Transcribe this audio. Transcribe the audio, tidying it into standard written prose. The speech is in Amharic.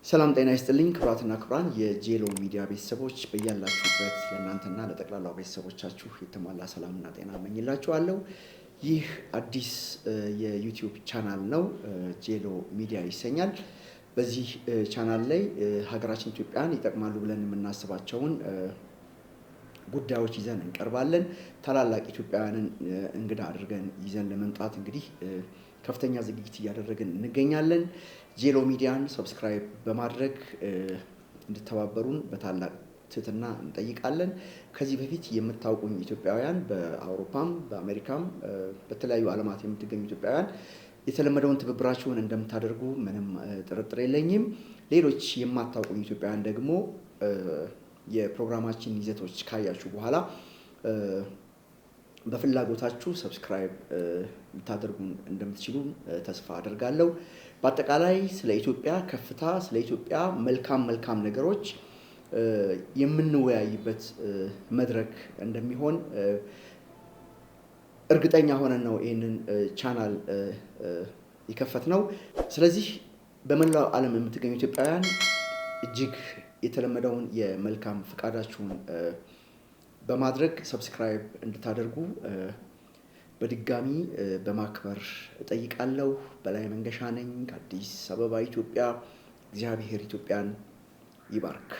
ሰላም ጤና ይስጥልኝ ክቡራትና ክቡራን የጄሎ ሚዲያ ቤተሰቦች በያላችሁበት ለእናንተና ለጠቅላላው ቤተሰቦቻችሁ የተሟላ ሰላምና ጤና እመኝላችኋለሁ። ይህ አዲስ የዩቲዩብ ቻናል ነው፣ ጄሎ ሚዲያ ይሰኛል። በዚህ ቻናል ላይ ሀገራችን ኢትዮጵያን ይጠቅማሉ ብለን የምናስባቸውን ጉዳዮች ይዘን እንቀርባለን። ታላላቅ ኢትዮጵያውያንን እንግዳ አድርገን ይዘን ለመምጣት እንግዲህ ከፍተኛ ዝግጅት እያደረግን እንገኛለን። ጄሎ ሚዲያን ሰብስክራይብ በማድረግ እንድተባበሩን በታላቅ ትህትና እንጠይቃለን። ከዚህ በፊት የምታውቁኝ ኢትዮጵያውያን በአውሮፓም በአሜሪካም በተለያዩ ዓለማት የምትገኙ ኢትዮጵያውያን የተለመደውን ትብብራችሁን እንደምታደርጉ ምንም ጥርጥር የለኝም። ሌሎች የማታውቁኝ ኢትዮጵያውያን ደግሞ የፕሮግራማችን ይዘቶች ካያችሁ በኋላ በፍላጎታችሁ ሰብስክራይብ ልታደርጉን እንደምትችሉ ተስፋ አደርጋለሁ። በአጠቃላይ ስለ ኢትዮጵያ ከፍታ፣ ስለ ኢትዮጵያ መልካም ነገሮች የምንወያይበት መድረክ እንደሚሆን እርግጠኛ ሆነን ነው ይህንን ቻናል የከፈትነው። ስለዚህ በመላው ዓለም የምትገኙ ኢትዮጵያውያን እጅግ የተለመደውን የመልካም ፍቃዳችሁን በማድረግ ሰብስክራይብ እንድታደርጉ በድጋሚ በማክበር እጠይቃለሁ። በላይ መንገሻ ነኝ ከአዲስ አበባ ኢትዮጵያ። እግዚአብሔር ኢትዮጵያን ይባርክ።